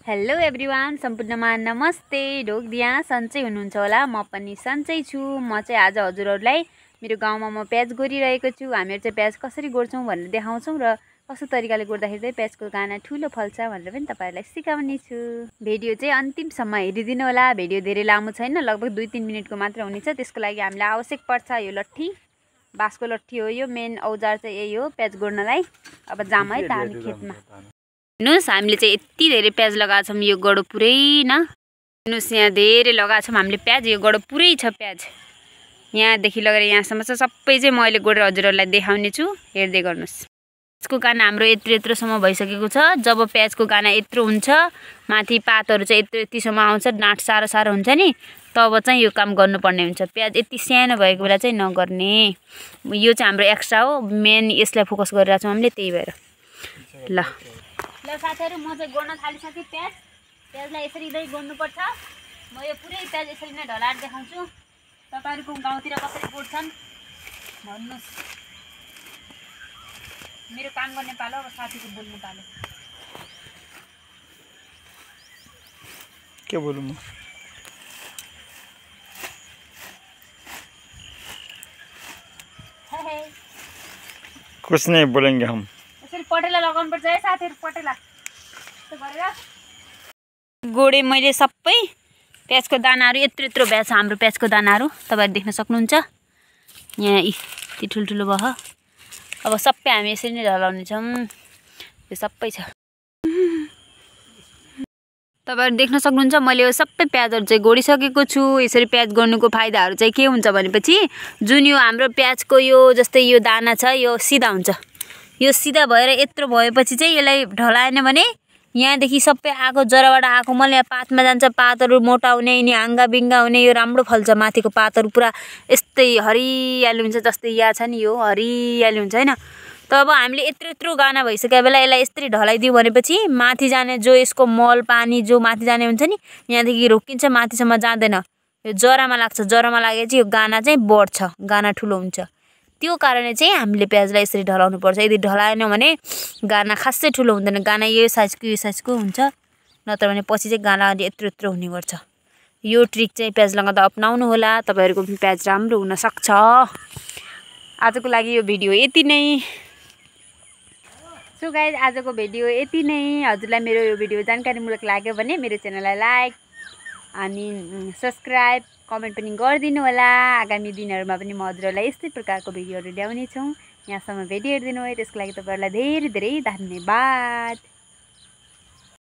Hello everyone, सम्पूर्णमा नमस्ते। ढोकदिया सन्चै हुनुहुन्छ होला, म पनि सन्चै छु। म चाहिँ आज हजुरहरूलाई मेरो गाउँमा म प्याज गोरिरहेको छु। हामीहरू चाहिँ प्याज कसरी गोड्छौँ भनेर देखाउँछौँ र कस्तो तरिकाले गोड्दाखेरि चाहिँ प्याजको गाना ठुलो फल्छ भनेर पनि तपाईँहरूलाई सिकाउने छु। भिडियो चाहिँ अन्तिमसम्म हेरिदिनु होला। भिडियो धेरै लामो छैन, लगभग 2-3 मिनटको मात्र हुनेछ। त्यसको लागि हामीलाई आवश्यक पर्छ यो लट्ठी, बाँसको लट्ठी हो। यो मेन औजार चाहिँ यही हो प्याज गोड्नलाई। अब जाम है त हामी खेतमा। हेर्नुहोस्, हामीले चाहिँ यति धेरै प्याज लगाएको छौँ। यो गडो पुरै हेर्नुहोस्, यहाँ धेरै लगाएको छौँ हामीले प्याज। यो गडो पुरै छ प्याज, यहाँदेखि लगेर यहाँसम्म छ। सबै चाहिँ म अहिले गोडेर हजुरहरूलाई देखाउने छु, हेर्दै गर्नुहोस्। प्याजको गाना हाम्रो यत्रोसम्म भइसकेको छ। जब प्याजको गाना यत्रो हुन्छ, माथि पातहरू चाहिँ यत्रोसम्म आउँछ, डाँठ साह्रो हुन्छ नि, तब चाहिँ यो काम गर्नुपर्ने हुन्छ। प्याज यति सानो भएको बेला चाहिँ नगर्ने। यो चाहिँ हाम्रो एक्स्ट्रा हो, मेन यसलाई फोकस गरिरहेको छौँ हामीले, त्यही भएर। ल साथीहरू, म चाहिँ गोड्न थालिसकेँ प्याज। प्याजलाई यसरी नै गोड्नुपर्छ। म यो पुरै प्याज यसरी नै ढलाएर देखाउँछु। तपाईँहरूको गाउँतिर कसरी गोड्छन् भन्नुहोस्। मेरो काम गर्ने पालो, अब साथीको बोल्ने पालो। के बोलूं मैं? कुछ नहीं बोलेंगे हम। यसरी पटेला लगाउनु पर्छ है साथीहरू, पटेला गोडे मैले सबै प्याजको दानाहरू। यत्रो भ्या छ हाम्रो प्याजको दानाहरू, तपाईँहरू देख्न सक्नुहुन्छ। यहाँ यति ठुल्ठुलो भयो। अब सबै हामी यसरी नै ढलाउने छौँ। यो सबै छ, तपाईँहरू देख्न सक्नुहुन्छ। मैले यो सबै प्याजहरू चाहिँ गोडिसकेको छु। यसरी प्याज गोड्नुको फाइदाहरू चाहिँ के हुन्छ भनेपछि, जुन यो हाम्रो प्याजको यो जस्तै यो दाना छ, यो सिधा हुन्छ। यो सिधा भएर यत्रो भएपछि चाहिँ यसलाई ढलाएन भने यहाँदेखि सबै आएको जराबाट आएको मल यहाँ पातमा जान्छ। पातहरू मोटा हुने, यिनी हाँगा बिङ्गा हुने, यो राम्रो फल्छ। माथिको पातहरू पुरा यस्तै हरियाली हुन्छ, जस्तै यहाँ छ नि, यो हरियाली हुन्छ होइन। तब हामीले यत्रो गाना भइसकेको बेला यसलाई यस्तरी ढलाइदियो भनेपछि माथि जाने जो यसको मल पानी जो माथि जाने हुन्छ नि, यहाँदेखि रोकिन्छ, माथिसम्म जाँदैन। यो जरामा लाग्छ। जरामा लागेपछि यो गाना चाहिँ बढ्छ, गाना ठुलो हुन्छ। त्यो कारणले चाहिँ हामीले प्याजलाई यसरी ढलाउनु पर्छ। यदि ढलाएन भने गाना खासै ठुलो हुँदैन। गाना यो साइजको हुन्छ, नत्र भने पछि चाहिँ गाना यत्रो हुने गर्छ। यो ट्रिक चाहिँ प्याज लगाउँदा अपनाउनु होला, तपाईँहरूको पनि प्याज राम्रो हुनसक्छ। आजको लागि यो भिडियो यति नै। सो गाइज, आजको भिडियो यति नै। हजुरलाई मेरो यो भिडियो जानकारीमूलक लाग्यो भने मेरो च्यानललाई लाइक अनि सब्सक्राइब, कमेन्ट पनि गरिदिनु होला। आगामी दिनहरूमा पनि म हजुरहरूलाई यस्तै प्रकारको भिडियोहरू ल्याउने छौँ। यहाँसम्म भिडियो हेरिदिनु भयो त्यसको लागि तपाईँहरूलाई धेरै धन्यवाद।